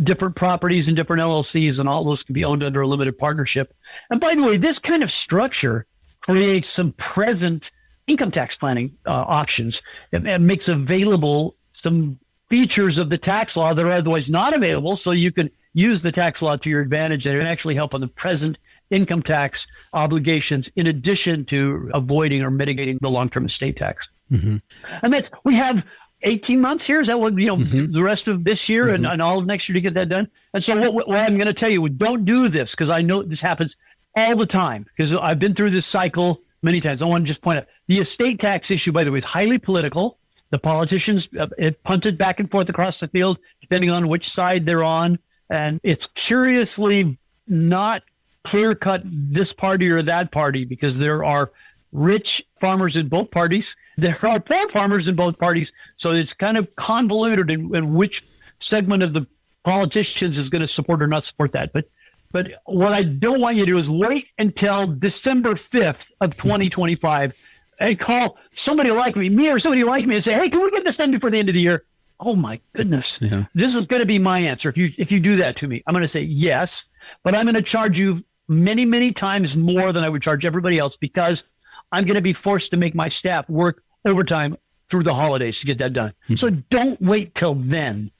different properties in different LLCs, and all those can be owned under a limited partnership. And by the way, this kind of structure creates some present income tax planning options and makes available some features of the tax law that are otherwise not available, so you can use the tax law to your advantage and actually help on the present income tax obligations in addition to avoiding or mitigating the long-term estate tax. Mm-hmm. And we have 18 months here. Is that what, the rest of this year and all of next year to get that done? And so what I'm going to tell you, don't do this, because I know this happens all the time, because I've been through this cycle many times. I want to just point out the estate tax issue, by the way, is highly political. The politicians it punted back and forth across the field, depending on which side they're on. And it's curiously not clear-cut this party or that party, because there are rich farmers in both parties. There are poor farmers in both parties. So it's kind of convoluted in which segment of the politicians is going to support or not support that. But what I don't want you to do is wait until December 5th of 2025 and call somebody like me or somebody like me and say, hey, can we get this done before the end of the year? Oh my goodness. Yeah. This is going to be my answer. If you do that to me, I'm going to say yes, but I'm going to charge you many, many times more than I would charge everybody else, because I'm going to be forced to make my staff work overtime through the holidays to get that done. Mm-hmm. So don't wait till then.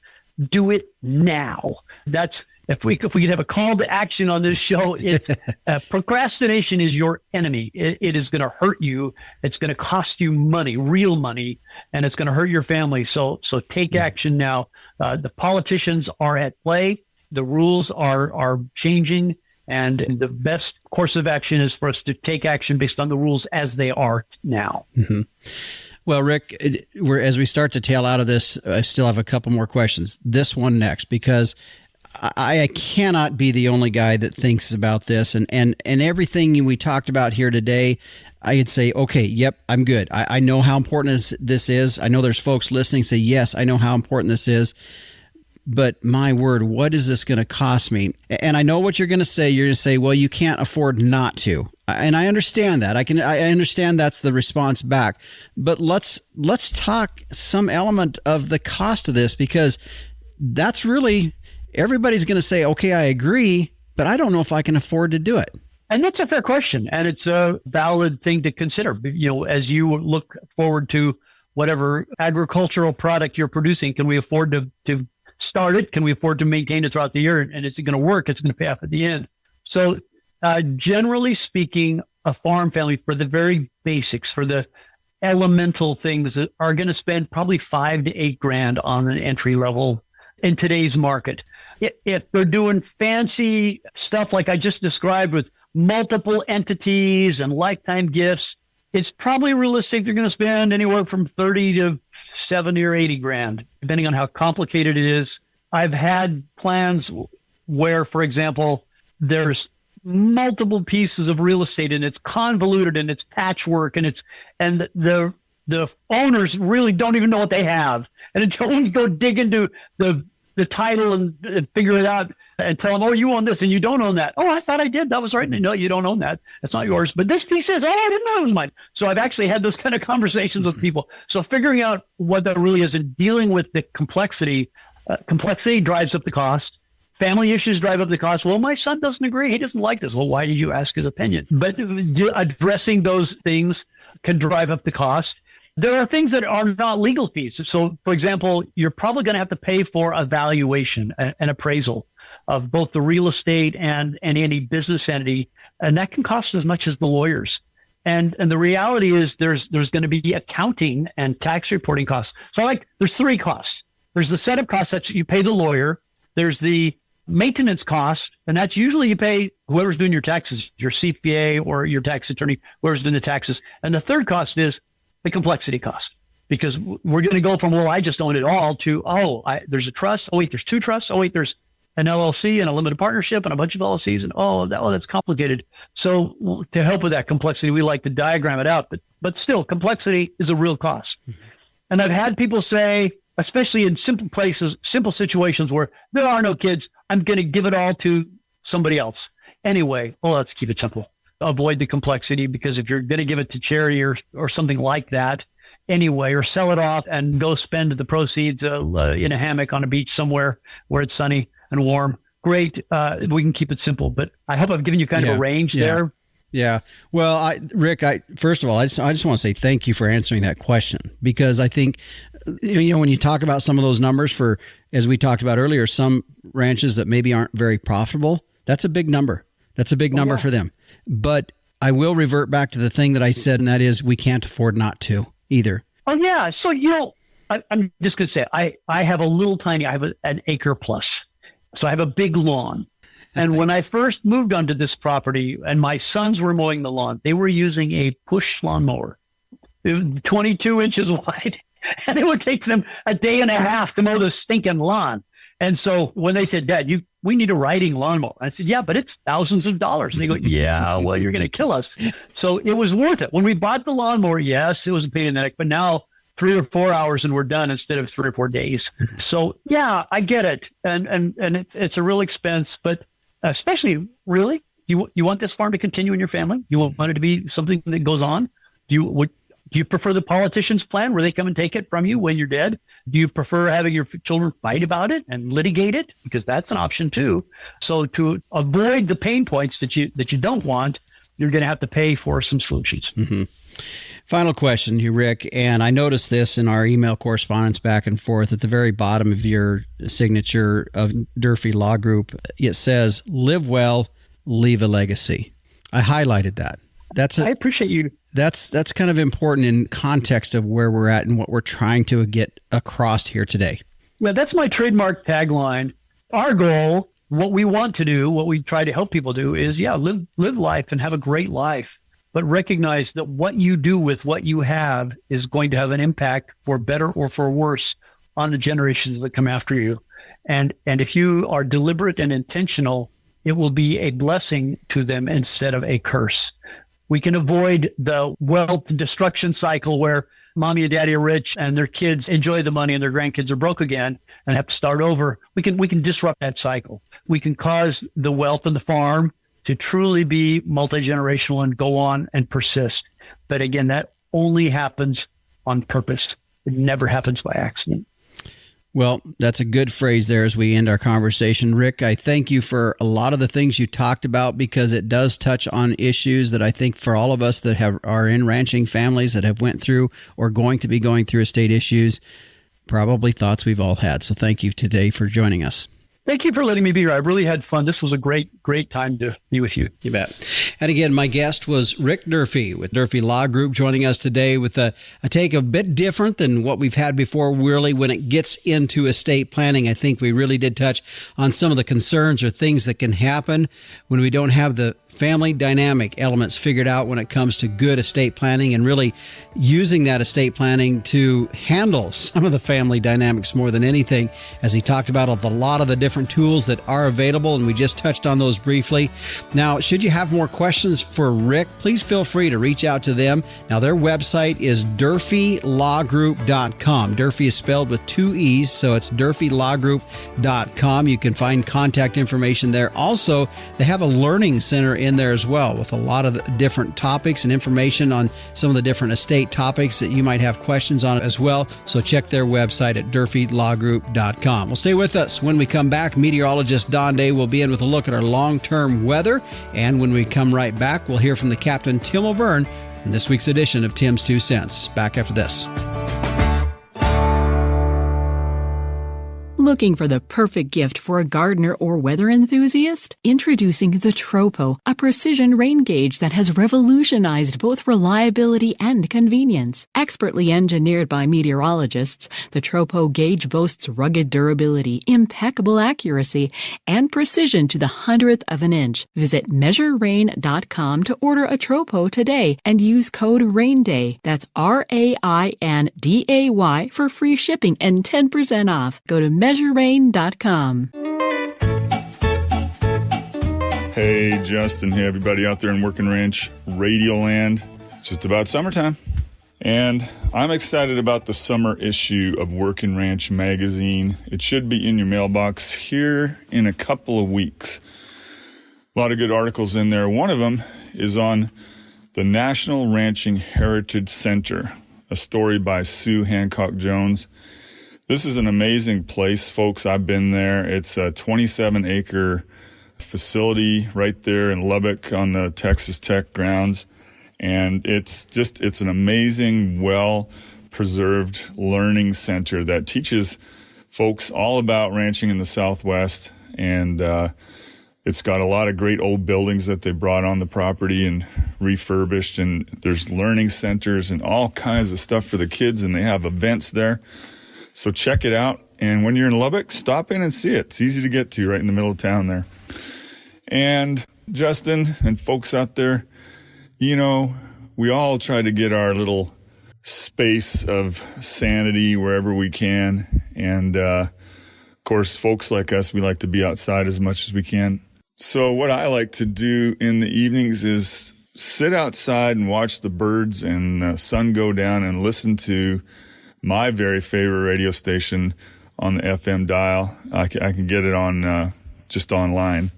Do it now. That's if we could have a call to action on this show, it's procrastination is your enemy. It is going to hurt you. It's going to cost you money, real money, and it's going to hurt your family. So take action now. The politicians are at play. The rules are changing, and the best course of action is for us to take action based on the rules as they are now. Mm-hmm. Well, Rick, as we start to tail out of this, I still have a couple more questions. This one next, because I cannot be the only guy that thinks about this, and everything we talked about here today, I could say, okay, yep, I'm good. I know how important this is. I know there's folks listening say, yes, I know how important this is. But my word, what is this going to cost me? And I know what you're going to say. You're going to say, well, you can't afford not to. And I understand that. I understand that's the response back. But let's talk some element of the cost of this, because that's really, everybody's going to say, okay, I agree, but I don't know if I can afford to do it. And that's a fair question. And it's a valid thing to consider. As you look forward to whatever agricultural product you're producing, can we afford to start it? Can we afford to maintain it throughout the year? And is it going to work? It's going to pay off at the end. So generally speaking, a farm family, for the very basics, for the elemental things, are going to spend probably $5,000 to $8,000 on an entry level in today's market. If they're doing fancy stuff like I just described with multiple entities and lifetime gifts, it's probably realistic they're going to spend anywhere from $30,000 to $70,000 or $80,000, depending on how complicated it is. I've had plans where, for example, there's multiple pieces of real estate and it's convoluted and it's patchwork and the owners really don't even know what they have. And until we go dig into the title and figure it out and tell them, oh, you own this and you don't own that. Oh, I thought I did. That was right. No, you don't own that. That's not yours. But this piece is, oh, I didn't know it was mine. So I've actually had those kind of conversations with people. So figuring out what that really is and dealing with the complexity drives up the cost. Family issues drive up the cost. Well, my son doesn't agree. He doesn't like this. Well, why did you ask his opinion? But addressing those things can drive up the cost. There are things that are not legal fees. So, for example, you're probably going to have to pay for a valuation, an appraisal of both the real estate and any business entity. And that can cost as much as the lawyers. And the reality is there's going to be accounting and tax reporting costs. So there's three costs. There's the setup cost that you pay the lawyer. There's the maintenance cost, and that's usually you pay whoever's doing your taxes, your CPA or your tax attorney, whoever's doing the taxes. And the third cost is the complexity cost, because we're going to go from, well, I just own it all to, there's a trust. Oh, wait, there's two trusts. Oh, wait, there's an LLC and a limited partnership and a bunch of LLCs. And that's complicated. So to help with that complexity, we like to diagram it out, but still complexity is a real cost. Mm-hmm. And I've had people say, especially in simple places, simple situations where there are no kids, I'm going to give it all to somebody else. Anyway, well, let's keep it simple. Avoid the complexity, because if you're going to give it to charity or something like that anyway, or sell it off and go spend the proceeds in a hammock on a beach somewhere where it's sunny and warm, great. We can keep it simple. But I hope I've given you kind of a range there. Yeah. Well, Rick, first of all, I just want to say thank you for answering that question, because I think, when you talk about some of those numbers for, as we talked about earlier, some ranches that maybe aren't very profitable, that's a big number. That's a big number for them. But I will revert back to the thing that I said, and that is we can't afford not to either. Oh, yeah. So, I'm just going to say, I have I have an acre plus. So I have a big lawn. And when I first moved onto this property and my sons were mowing the lawn, they were using a push lawnmower. It was 22 inches wide, and it would take them a day and a half to mow the stinking lawn. And so when they said, Dad, we need a riding lawnmower. I said, yeah, but it's thousands of dollars. And they go, yeah, well, you're going to kill us. So it was worth it. When we bought the lawnmower, yes, it was a pain in the neck, but now 3 or 4 hours and we're done instead of 3 or 4 days. So yeah, I get it. And it's a real expense, but especially really, you want this farm to continue in your family? You want it to be something that goes on? Do you prefer the politician's plan where they come and take it from you when you're dead? Do you prefer having your children fight about it and litigate it? Because that's an option too. So to avoid the pain points that you don't want, you're going to have to pay for some solutions. Mm-hmm. Final question to you, Rick, and I noticed this in our email correspondence back and forth at the very bottom of your signature of Durfee Law Group. It says, live well, leave a legacy. I highlighted that. I appreciate you. That's kind of important in context of where we're at and what we're trying to get across here today. Well, that's my trademark tagline. Our goal, what we want to do, what we try to help people do is, live life and have a great life. But recognize that what you do with what you have is going to have an impact for better or for worse on the generations that come after you. And if you are deliberate and intentional, it will be a blessing to them instead of a curse. We can avoid the wealth destruction cycle where mommy and daddy are rich and their kids enjoy the money and their grandkids are broke again and have to start over. We can disrupt that cycle. We can cause the wealth in the farm to truly be multi-generational and go on and persist. But again, that only happens on purpose. It never happens by accident. Well, that's a good phrase there as we end our conversation. Rick, I thank you for a lot of the things you talked about, because it does touch on issues that I think for all of us that are in ranching families that have went through or going to be going through estate issues, probably thoughts we've all had. So thank you today for joining us. Thank you for letting me be here. I really had fun. This was a great time to be with you. You bet. And again, my guest was Rick Durfee with Durfee Law Group, joining us today with a take a bit different than what we've had before. Really, when it gets into estate planning, I think we really did touch on some of the concerns or things that can happen when we don't have the family dynamic elements figured out when it comes to good estate planning, and really using that estate planning to handle some of the family dynamics more than anything, as he talked about a lot of the different tools that are available, and we just touched on those briefly. Now, should you have more questions for Rick, please feel free to reach out to them. Now, their website is DurfeeLawGroup.com. Durfee is spelled with 2 E's, so it's DurfeeLawGroup.com. You can find contact information there. Also, they have a learning center in there as well, with a lot of different topics and information on some of the different estate topics that you might have questions on as well. So check their website at DurfeeLawGroup.com. Well, stay with us. When we come back, meteorologist Don Day will be in with a look at our long-term weather. And when we come right back, we'll hear from the Captain Tim O'Byrne in this week's edition of Tim's 2 Cents. Back after this. Looking for the perfect gift for a gardener or weather enthusiast? Introducing the Tropo, a precision rain gauge that has revolutionized both reliability and convenience. Expertly engineered by meteorologists, the Tropo gauge boasts rugged durability, impeccable accuracy, and precision to the 100th of an inch. Visit measurerain.com to order a Tropo today and use code RAINDAY. That's RAINDAY for free shipping and 10% off. Go to measurerain.com. Hey, Justin. Hey, everybody out there in Working Ranch Radio Land. It's just about summertime. And I'm excited about the summer issue of Working Ranch magazine. It should be in your mailbox here in a couple of weeks. A lot of good articles in there. One of them is on the National Ranching Heritage Center, a story by Sue Hancock Jones. This is an amazing place, folks. I've been there. It's a 27-acre facility right there in Lubbock on the Texas Tech grounds. And it's an amazing, well-preserved learning center that teaches folks all about ranching in the Southwest. And it's got a lot of great old buildings that they brought on the property and refurbished. And there's learning centers and all kinds of stuff for the kids. And they have events there. So check it out. And when you're in Lubbock, stop in and see it. It's easy to get to right in the middle of town there. And Justin and folks out there, you know, we all try to get our little space of sanity wherever we can. And, of course, folks like us, we like to be outside as much as we can. So what I like to do in the evenings is sit outside and watch the birds and the sun go down and listen to my very favorite radio station on the FM dial. I can get it on just online.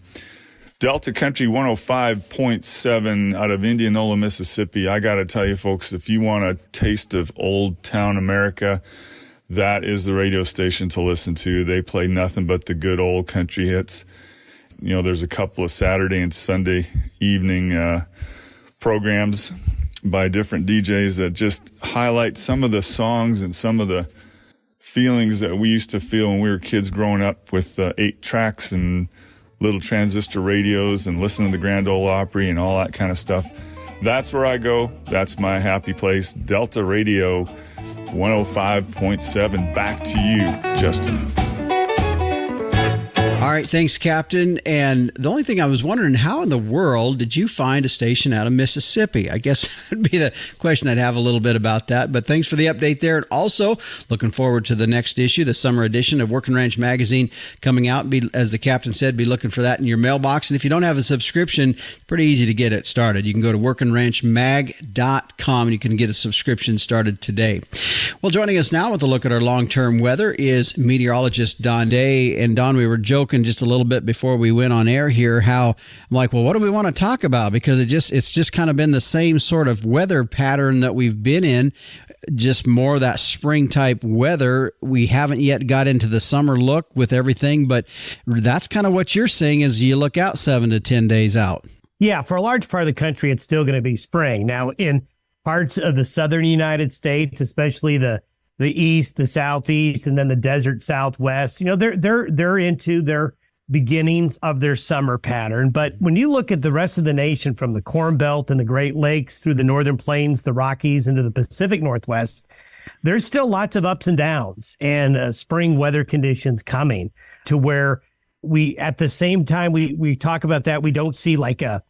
Delta Country 105.7 out of Indianola, Mississippi. I got to tell you, folks, if you want a taste of old town America, that is the radio station to listen to. They play nothing but the good old country hits. You know, there's a couple of Saturday and Sunday evening programs by different DJs that just highlight some of the songs and some of the feelings that we used to feel when we were kids growing up with 8 tracks and little transistor radios and listening to the Grand Ole Opry and all that kind of stuff. That's where I go. That's my happy place. Delta Radio 105.7. Back to you, Justin. All right, thanks, Captain. And the only thing I was wondering, how in the world did you find a station out of Mississippi? I guess that would be the question. I'd have a little bit about that. But thanks for the update there. And also, looking forward to the next issue, the summer edition of Working Ranch Magazine coming out. As the Captain said, be looking for that in your mailbox. And if you don't have a subscription, it's pretty easy to get it started. You can go to workingranchmag.com and you can get a subscription started today. Well, joining us now with a look at our long-term weather is meteorologist Don Day. And Don, we were joking just a little bit before we went on air here how I'm like, well, what do we want to talk about? Because it's just kind of been the same sort of weather pattern that we've been in, just more of that spring type weather. We haven't yet got into the summer look with everything, but that's kind of what you're saying as you look out 7 to 10 days out. Yeah, for a large part of the country, it's still going to be spring. Now, in parts of the southern United States, especially the east, the southeast, and then the desert southwest, you know, they're into their beginnings of their summer pattern. But when you look at the rest of the nation, from the Corn Belt and the Great Lakes through the northern plains, the Rockies, into the Pacific Northwest, there's still lots of ups and downs and spring weather conditions coming to where we, at the same time we talk about that, we don't see like a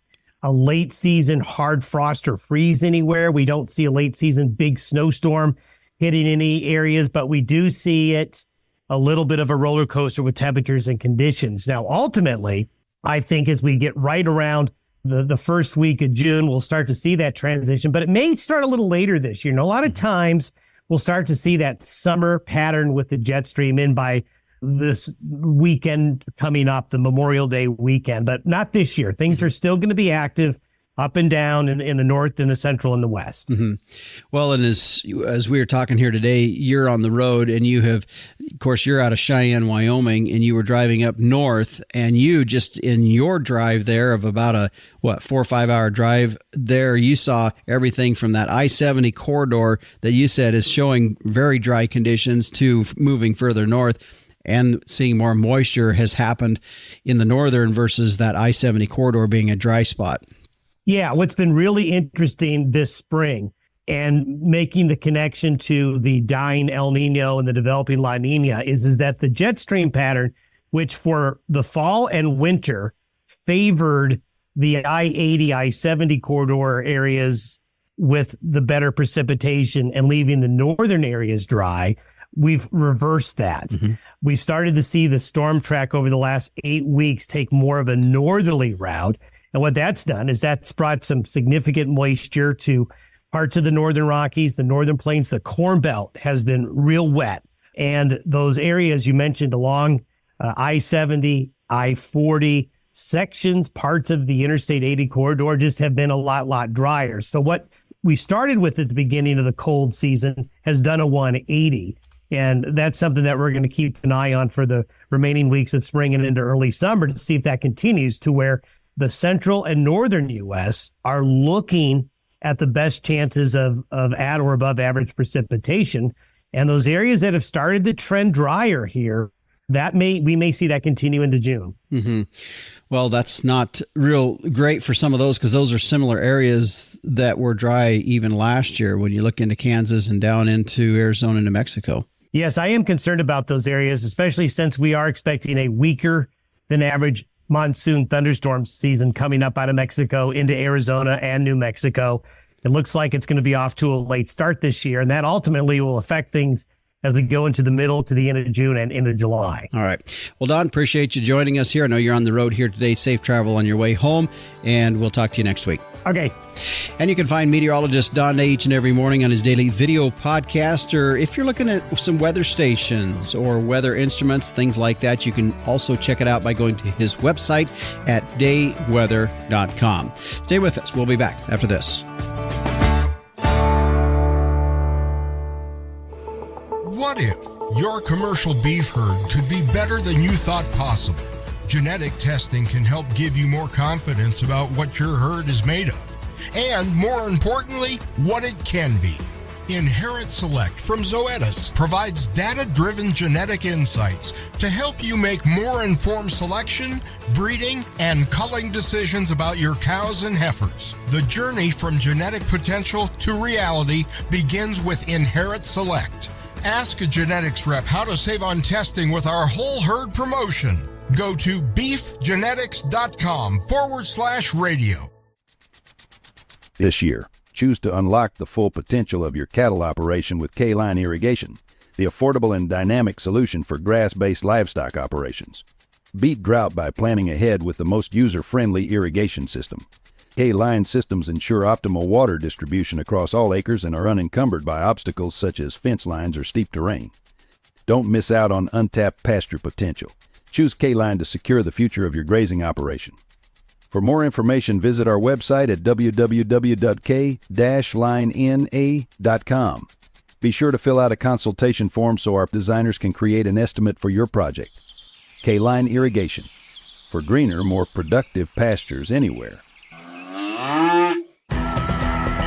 late season hard frost or freeze anywhere. We don't see a late season big snowstorm hitting any areas, but we do see it a little bit of a roller coaster with temperatures and conditions. Now, ultimately, I think as we get right around the first week of June, we'll start to see that transition, but it may start a little later this year. And a lot of times we'll start to see that summer pattern with the jet stream in by this weekend coming up, the Memorial Day weekend, but not this year. Things are still going to be active up and down in the north, in the central, and the west. Mm-hmm. Well, and as we were talking here today, you're on the road, and you have, of course, you're out of Cheyenne, Wyoming, and you were driving up north, and you just in your drive there of about a 4 or 5 hour drive there, you saw everything from that I-70 corridor that you said is showing very dry conditions to moving further north. And seeing more moisture has happened in the northern versus that I-70 corridor being a dry spot. Yeah, what's been really interesting this spring and making the connection to the dying El Nino and the developing La Nina is that the jet stream pattern, which for the fall and winter favored the I-80, I-70 corridor areas with the better precipitation and leaving the northern areas dry, we've reversed that. Mm-hmm. We've started to see the storm track over the last 8 weeks take more of a northerly route. And what that's done is that's brought some significant moisture to parts of the northern Rockies, the northern plains. The Corn Belt has been real wet. And those areas you mentioned along I-70, I-40, sections, parts of the Interstate 80 corridor just have been a lot drier. So what we started with at the beginning of the cold season has done a 180. And that's something that we're going to keep an eye on for the remaining weeks of spring and into early summer to see if that continues to where the central and northern U.S. are looking at the best chances of at or above average precipitation. And those areas that have started the trend drier here, we may see that continue into June. Mm-hmm. Well, that's not real great for some of those because those are similar areas that were dry even last year when you look into Kansas and down into Arizona, New Mexico. Yes, I am concerned about those areas, especially since we are expecting a weaker than average monsoon thunderstorm season coming up out of Mexico into Arizona and New Mexico. It looks like it's going to be off to a late start this year, and that ultimately will affect things as we go into the middle to the end of June and into July. All right. Well, Don, appreciate you joining us here. I know you're on the road here today. Safe travel on your way home, and we'll talk to you next week. Okay. And you can find meteorologist Don Day each and every morning on his daily video podcast, or if you're looking at some weather stations or weather instruments, things like that, you can also check it out by going to his website at dayweather.com. Stay with us. We'll be back after this. What if your commercial beef herd could be better than you thought possible? Genetic testing can help give you more confidence about what your herd is made of, and more importantly, what it can be. Inherit Select from Zoetis provides data-driven genetic insights to help you make more informed selection, breeding, and culling decisions about your cows and heifers. The journey from genetic potential to reality begins with Inherit Select. Ask a genetics rep how to save on testing with our whole herd promotion. Go to beefgenetics.com/radio. This year, choose to unlock the full potential of your cattle operation with K-Line Irrigation, the affordable and dynamic solution for grass-based livestock operations. Beat drought by planning ahead with the most user-friendly irrigation system. K-Line systems ensure optimal water distribution across all acres and are unencumbered by obstacles such as fence lines or steep terrain. Don't miss out on untapped pasture potential. Choose K-Line to secure the future of your grazing operation. For more information, visit our website at www.k-linena.com. Be sure to fill out a consultation form so our designers can create an estimate for your project. K-Line Irrigation. For greener, more productive pastures anywhere.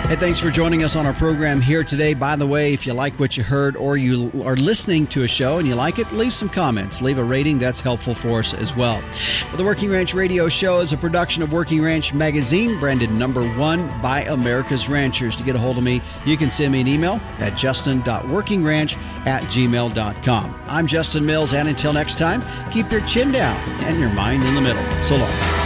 Hey, thanks for joining us on our program here today. By the way, if you like what you heard or you are listening to a show and you like it, leave some comments. Leave a rating. That's helpful for us as well. The Working Ranch Radio Show is a production of Working Ranch Magazine, branded #1 by America's Ranchers. To get a hold of me, you can send me an email at justin.workingranch@gmail.com. I'm Justin Mills, and until next time, keep your chin down and your mind in the middle. So long.